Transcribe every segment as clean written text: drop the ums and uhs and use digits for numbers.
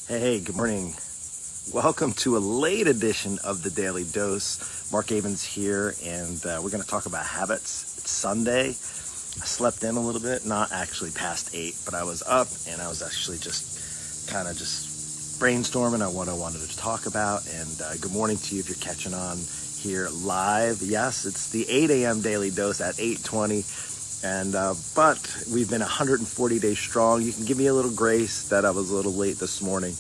Hey, good morning. Welcome to a late edition of the Daily Dose. Mark Avens here, and we're going to talk about habits. It's Sunday. I slept in a little bit, not actually past 8, but I was up and I was actually just brainstorming on what I wanted to talk about. And good morning to you if you're catching on here live. Yes, it's the 8 a.m. Daily Dose at 8:20. And but we've been 140 days strong. You can give me a little grace that I was a little late this morning.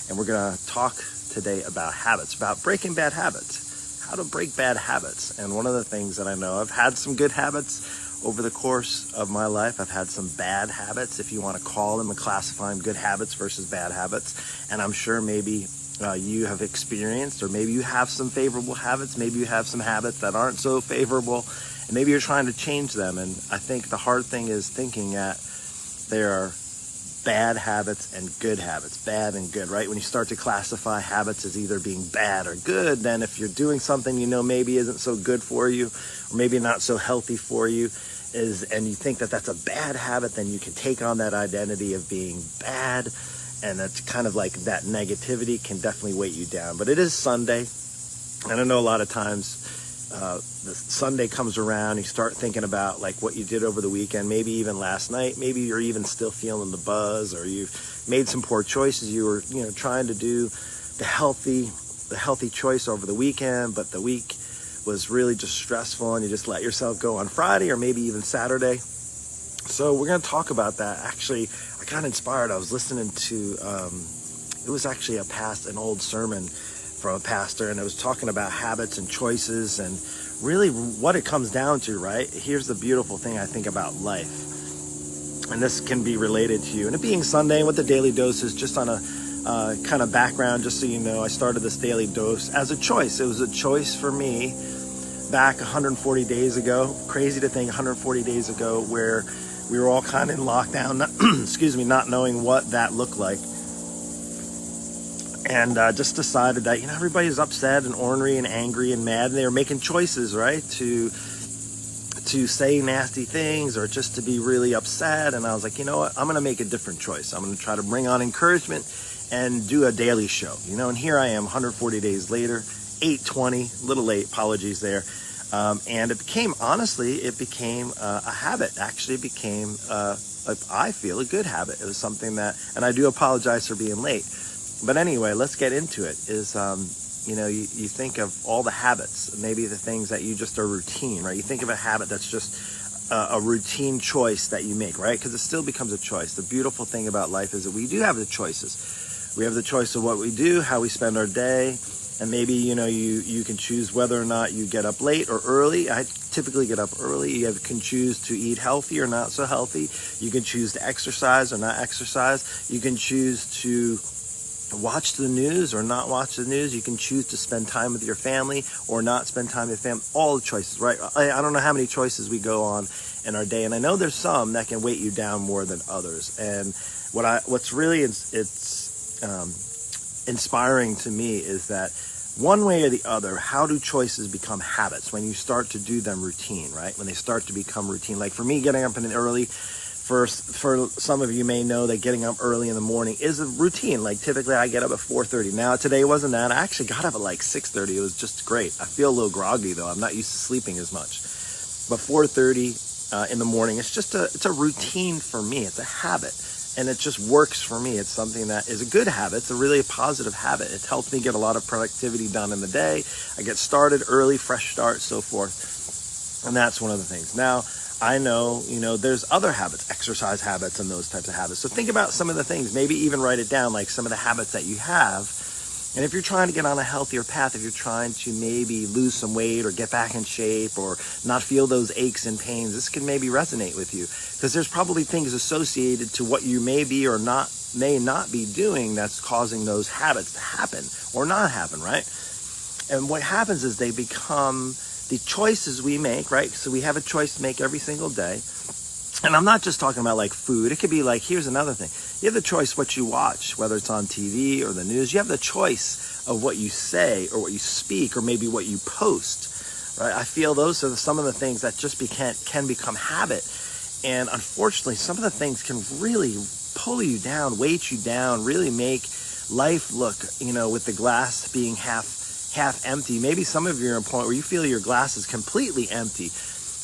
And we're going to talk today about habits, about breaking bad habits, how to break bad habits. And one of the things that I know, I've had some good habits over the course of my life. I've had some bad habits, if you want to call them and classify them, good habits versus bad habits. And I'm sure maybe you have experienced, or maybe you have some favorable habits. Maybe you have some habits that aren't so favorable. And maybe you're trying to change them. And I think the hard thing is thinking that there are bad habits and good habits, bad and good, right? When you start to classify habits as either being bad or good, then if you're doing something you know maybe isn't so good for you, or maybe not so healthy for you, and you think that that's a bad habit, then you can take on that identity of being bad. And that's kind of like that negativity can definitely weight you down. But it is Sunday. And I know a lot of times the Sunday comes around, you start thinking about like what you did over the weekend, maybe even last night, maybe you're even still feeling the buzz, or you've made some poor choices. You were, trying to do the healthy choice over the weekend, but the week was really just stressful and you just let yourself go on Friday or maybe even Saturday. So we're going to talk about that. Actually, I got inspired. I was listening to, it was actually an old sermon from a pastor, and it was talking about habits and choices and really what it comes down to, right? Here's the beautiful thing I think about life, and this can be related to you. And it being Sunday, and what the Daily Dose is, just on a kind of background, just so you know, I started this Daily Dose as a choice. It was a choice for me back 140 days ago. Crazy to think 140 days ago, where we were all kind of in lockdown, not knowing what that looked like. And just decided that, everybody's upset and ornery and angry and mad, and they were making choices, right, to say nasty things or just to be really upset. And I was like, you know what, I'm going to make a different choice. I'm going to try to bring on encouragement and do a daily show, and here I am 140 days later, 8:20, a little late, apologies there. And it became a habit. Actually, it became, I feel, a good habit. It was something that, and I do apologize for being late. But anyway, let's get into it. You think of all the habits, maybe the things that you just are routine, right? You think of a habit that's just a routine choice that you make, right? Because it still becomes a choice. The beautiful thing about life is that we do have the choices. We have the choice of what we do, how we spend our day, and maybe, you can choose whether or not you get up late or early. I typically get up early. You can choose to eat healthy or not so healthy. You can choose to exercise or not exercise. You can choose to watch the news or not watch the news. You can choose to spend time with your family or not spend time with your family. All the choices, right? I don't know how many choices we go on in our day, and I know there's some that can weight you down more than others. And what's really inspiring to me is that one way or the other, how do choices become habits when you start to do them routine, right? When they start to become routine. Like for me, getting up early, for some of you may know that getting up early in the morning is a routine. Like typically I get up at 4:30. Now today wasn't that. I actually got up at like 6:30. It was just great. I feel a little groggy though. I'm not used to sleeping as much. But 4:30 in the morning, it's a routine for me. It's a habit. And it just works for me. It's something that is a good habit. It's a really positive habit. It helps me get a lot of productivity done in the day. I get started early, fresh start, so forth. And that's one of the things. Now, I know, there's other habits, exercise habits and those types of habits. So think about some of the things, maybe even write it down, like some of the habits that you have. And if you're trying to get on a healthier path, if you're trying to maybe lose some weight or get back in shape or not feel those aches and pains, this can maybe resonate with you, because there's probably things associated to what you may be or may not be doing that's causing those habits to happen or not happen, right? And what happens is they become the choices we make, right? So we have a choice to make every single day. And I'm not just talking about like food. It could be like, here's another thing. You have the choice what you watch, whether it's on TV or the news. You have the choice of what you say or what you speak or maybe what you post, right? I feel those are some of the things that just can become habit. And unfortunately, some of the things can really pull you down, weight you down, really make life look, with the glass being half empty? Maybe some of you are at a point where you feel your glass is completely empty,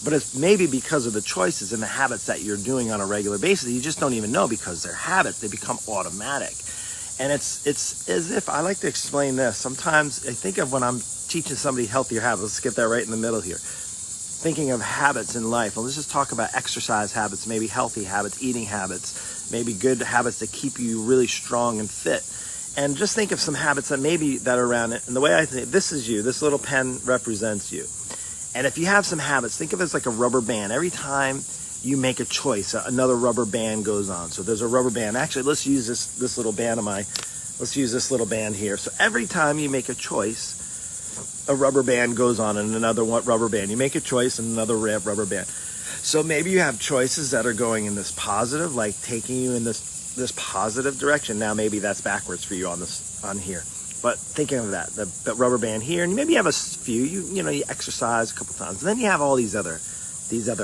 but it's maybe because of the choices and the habits that you're doing on a regular basis. You just don't even know, because they're habits. They become automatic. And it's as if, I like to explain this. Sometimes I think of when I'm teaching somebody healthier habits. Let's get that right in the middle here. Thinking of habits in life. Well, let's just talk about exercise habits, maybe healthy habits, eating habits, maybe good habits that keep you really strong and fit. And just think of some habits that are around it. And the way I think, this is you. This little pen represents you. And if you have some habits, think of it as like a rubber band. Every time you make a choice, another rubber band goes on. So there's a rubber band. Actually, let's use this little band let's use this little band here. So every time you make a choice, a rubber band goes on, and another rubber band. You make a choice and another rubber band. So maybe you have choices that are going in this positive, like taking you in this positive direction. Now maybe that's backwards for you on here. But thinking of that, the rubber band here, and maybe you have a few, you exercise a couple times. And then you have all these other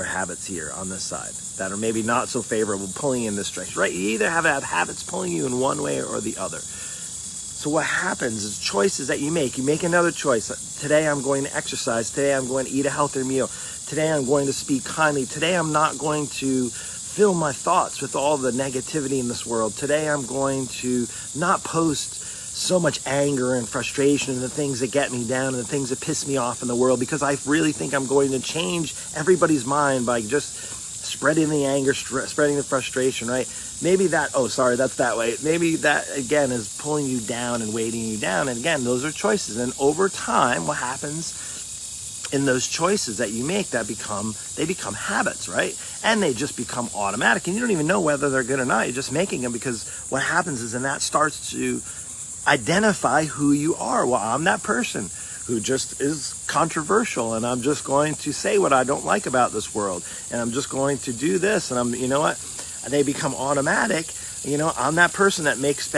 habits here on this side that are maybe not so favorable, pulling you in this direction, right? You either have habits pulling you in one way or the other. So what happens is choices that you make another choice. Today I'm going to exercise. Today I'm going to eat a healthier meal. Today I'm going to speak kindly. Today I'm not going to fill my thoughts with all the negativity in this world. Today I'm going to not post so much anger and frustration and the things that get me down and the things that piss me off in the world, because I really think I'm going to change everybody's mind by just spreading the anger, spreading the frustration, right? Maybe that's that way. Maybe that, again, is pulling you down and weighting you down. And again, those are choices. And over time, what happens in those choices that you make, they become habits, right? And they just become automatic. And you don't even know whether they're good or not. You're just making them, because what happens is, and that starts to identify who you are. Well, I'm that person who just is controversial, and I'm just going to say what I don't like about this world, and I'm just going to do this, and they become automatic. I'm that person that makes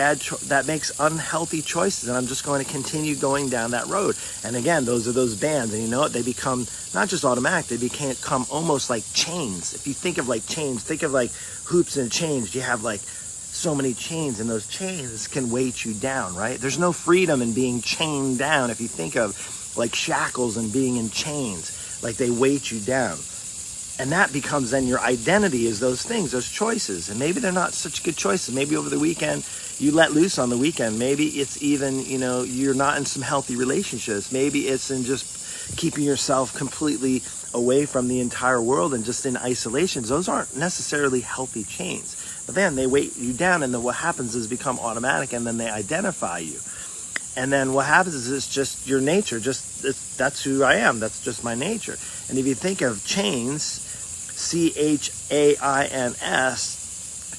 unhealthy choices, and I'm just going to continue going down that road. And again, those are those bands, and they become not just automatic, they become almost like chains. If you think of like chains, think of like hoops and chains. You have like so many chains, and those chains can weight you down, right? There's no freedom in being chained down. If you think of like shackles and being in chains, like they weight you down. And that becomes then your identity, is those things, those choices. And maybe they're not such good choices. Maybe over the weekend, you let loose on the weekend. Maybe it's even, you're not in some healthy relationships. Maybe it's in just keeping yourself completely away from the entire world and just in isolation. Those aren't necessarily healthy chains. But then they weight you down, and then what happens is become automatic, and then they identify you. And then what happens is it's just your nature. That's who I am. That's just my nature. And if you think of chains, CHAINS,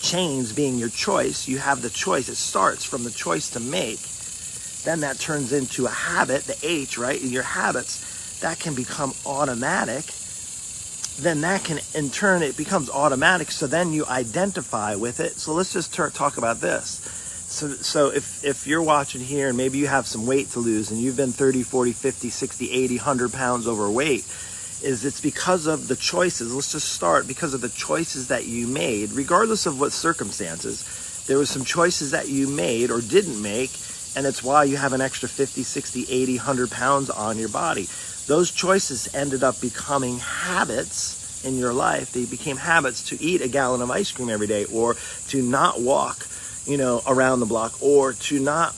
chains being your choice, you have the choice. It starts from the choice to make. Then that turns into a habit, the H, right? In your habits, that can become automatic. Then that can, in turn, it becomes automatic. So then you identify with it. So let's just talk about this. So if you're watching here and maybe you have some weight to lose and you've been 30, 40, 50, 60, 80, 100 pounds overweight, it's because of the choices. Let's just start because of the choices that you made, regardless of what circumstances. There was some choices that you made or didn't make, and it's why you have an extra 50, 60, 80, 100 pounds on your body. Those choices ended up becoming habits in your life. They became habits to eat a gallon of ice cream every day, or to not walk, around the block, or to not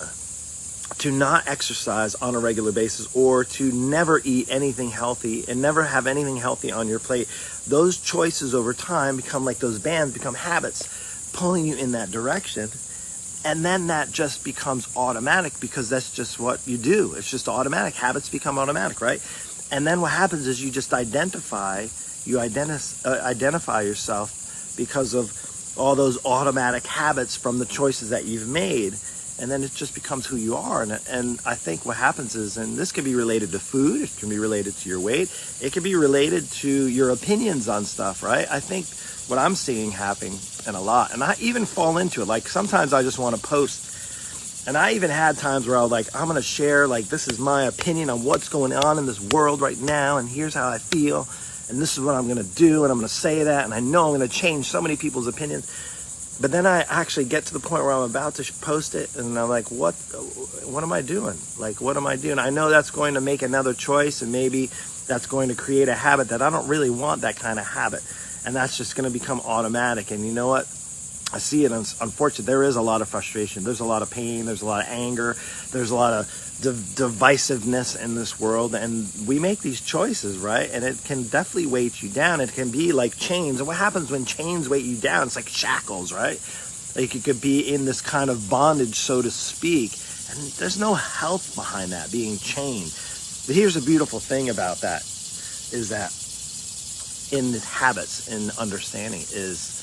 exercise on a regular basis, or to never eat anything healthy and never have anything healthy on your plate. Those choices over time become like those bands, become habits pulling you in that direction. And then that just becomes automatic, because that's just what you do. It's just automatic. Habits become automatic, right? And then what happens is you just identify yourself because of all those automatic habits from the choices that you've made. And then it just becomes who you are. And I think what happens is, and this can be related to food, it can be related to your weight, it can be related to your opinions on stuff, right? I think what I'm seeing happening, and a lot, and I even fall into it. Like sometimes I just want to post, and I even had times where I was like, I'm going to share, like, this is my opinion on what's going on in this world right now, and here's how I feel, and this is what I'm going to do, and I'm going to say that, and I know I'm going to change so many people's opinions. But then I actually get to the point where I'm about to post it, and I'm like, what am I doing? Like, what am I doing? I know that's going to make another choice, and maybe that's going to create a habit that I don't really want, that kind of habit. And that's just going to become automatic. And you know what? I see it. Unfortunately, there is a lot of frustration. There's a lot of pain. There's a lot of anger. There's a lot of divisiveness in this world. And we make these choices, right? And it can definitely weight you down. It can be like chains. And what happens when chains weight you down? It's like shackles, right? Like you could be in this kind of bondage, so to speak. And there's no health behind that, being chained. But here's a beautiful thing about that, is that in the habits and understanding is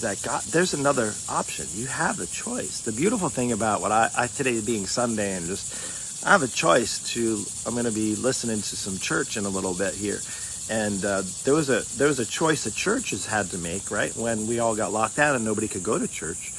that God, there's another option. You have a choice. The beautiful thing about what I today being Sunday, and just I have a choice to, I'm going to be listening to some church in a little bit here. And there was a choice the churches had to make, right? When we all got locked down and nobody could go to church,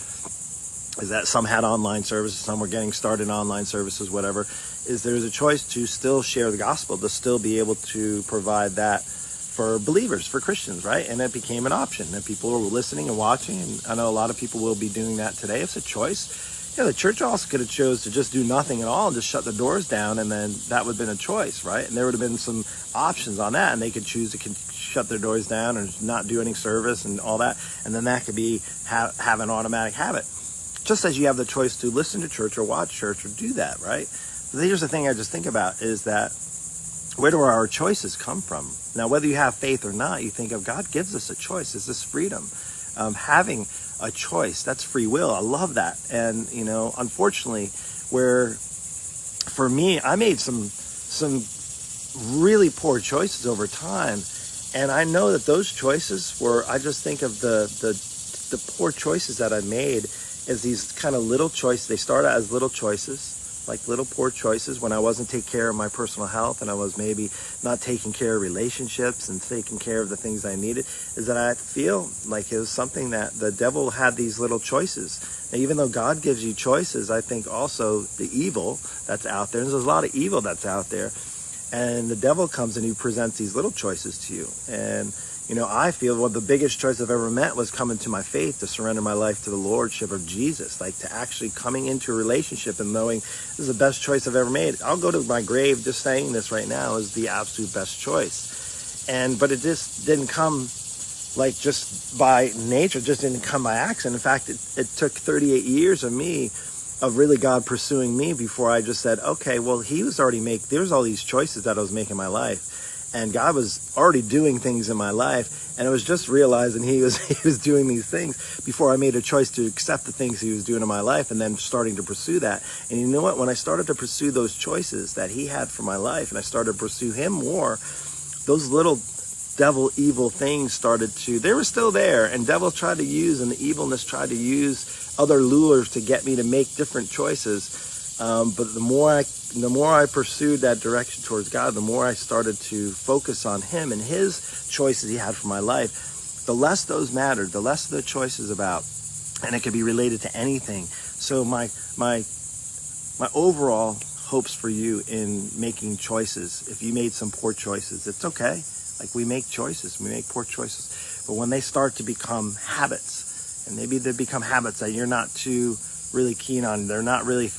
is that some had online services, some were getting started online services, whatever, is there's a choice to still share the gospel, to still be able to provide that for believers, for Christians, right? And it became an option, and people were listening and watching, and I know a lot of people will be doing that today. It's a choice. Yeah, the church also could have chose to just do nothing at all and just shut the doors down, and then that would have been a choice, right? And there would have been some options on that, and they could choose to shut their doors down and not do any service and all that, and then that could be have an automatic habit. Just as you have the choice to listen to church or watch church or do that, right? But here's the thing I just think about is that where do our choices come from? Now, whether you have faith or not, you think of God gives us a choice. It's this freedom. Having a choice, that's free will. I love that. And, you know, unfortunately, where for me, I made some really poor choices over time. And I know that those choices were, I just think of the poor choices that I made as these kind of little choices. They start out as little choices, like little poor choices when I wasn't taking care of my personal health and I was maybe not taking care of relationships and taking care of the things I needed, is that I feel like it was something that the devil had these little choices. Now, even though God gives you choices, I think also the evil that's out there, and there's a lot of evil that's out there, and the devil comes and he presents these little choices to you. And you know, I feel one of the biggest choice I've ever met was coming to my faith, to surrender my life to the Lordship of Jesus, like to actually coming into a relationship and knowing this is the best choice I've ever made. I'll go to my grave just saying this right now is the absolute best choice. But it just didn't come like just by nature, just didn't come by accident. In fact, it took 38 years of me, of really God pursuing me before I just said, okay, well, he was already there's all these choices that I was making in my life. And God was already doing things in my life, and it was just realizing he was doing these things before I made a choice to accept the things he was doing in my life, and then starting to pursue that. And you know what? When I started to pursue those choices that he had for my life, and I started to pursue him more, those little devil evil things they were still there, and devil tried to use, and the evilness tried to use other lures to get me to make different choices. But the more I pursued that direction towards God, the more I started to focus on him and his choices he had for my life, the less those mattered, the less the choices about, and it could be related to anything. So my overall hopes for you in making choices, if you made some poor choices, it's okay. Like we make choices, we make poor choices. But when they start to become habits, and maybe they become habits that you're not too really keen on, they're not really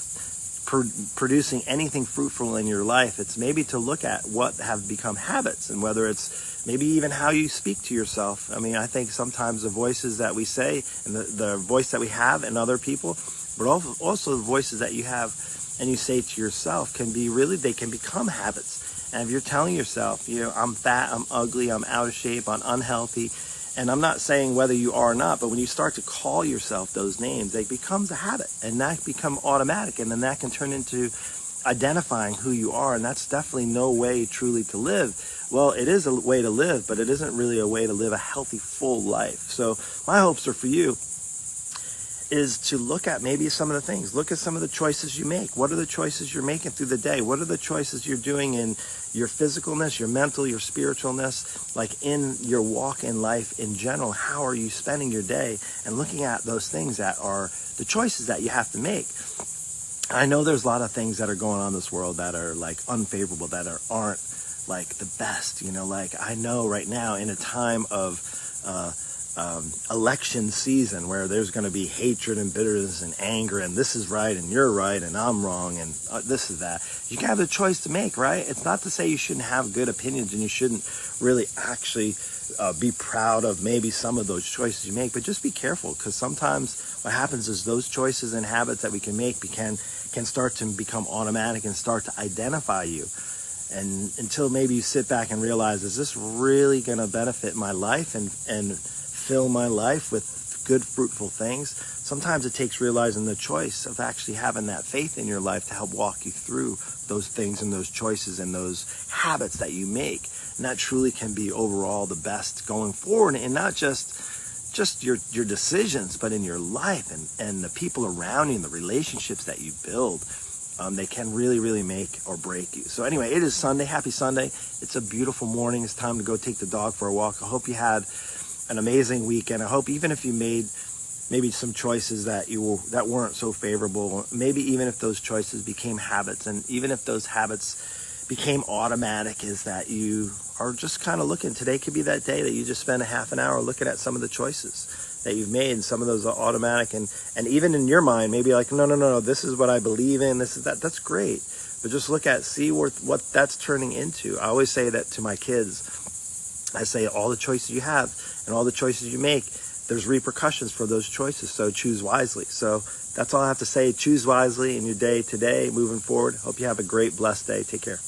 producing anything fruitful in your life, it's maybe to look at what have become habits, and whether it's maybe even how you speak to yourself. I mean, I think sometimes the voices that we say and the voice that we have in other people, but also the voices that you have and you say to yourself they can become habits. And if you're telling yourself, you know, I'm fat, I'm ugly, I'm out of shape, I'm unhealthy, and I'm not saying whether you are or not, but when you start to call yourself those names, it becomes a habit, and that become automatic, and then that can turn into identifying who you are, and that's definitely no way truly to live. Well, it is a way to live, but it isn't really a way to live a healthy, full life. So my hopes are for you is to look at maybe some of the things. Look at some of the choices you make. What are the choices you're making through the day? What are the choices you're doing in your physicalness, your mental, your spiritualness, like in your walk in life in general? How are you spending your day? And looking at those things that are the choices that you have to make. I know there's a lot of things that are going on in this world that are like unfavorable, that aren't like the best, you know, like I know right now in a time of election season where there's going to be hatred and bitterness and anger and this is right and you're right and I'm wrong and this is that. You can have a choice to make, right? It's not to say you shouldn't have good opinions and you shouldn't really actually be proud of maybe some of those choices you make, but just be careful, because sometimes what happens is those choices and habits that we can make can start to become automatic and start to identify you. And until maybe you sit back and realize, is this really going to benefit my life and fill my life with good, fruitful things? Sometimes it takes realizing the choice of actually having that faith in your life to help walk you through those things and those choices and those habits that you make. And that truly can be overall the best going forward, and not just your decisions, but in your life and the people around you and the relationships that you build. They can really, really make or break you. So anyway, it is Sunday. Happy Sunday. It's a beautiful morning. It's time to go take the dog for a walk. I hope you had an amazing weekend. I hope even if you made maybe some choices that weren't so favorable, maybe even if those choices became habits, and even if those habits became automatic, is that you are just kind of looking. Today could be that day that you just spend a half an hour looking at some of the choices that you've made, and some of those are automatic, and even in your mind, maybe like, no, this is what I believe in, this is that. That's great, but just see what that's turning into. I always say that to my kids. I say all the choices you have and all the choices you make, there's repercussions for those choices, so choose wisely. So that's all I have to say. Choose wisely in your day today, moving forward. Hope you have a great, blessed day. Take care.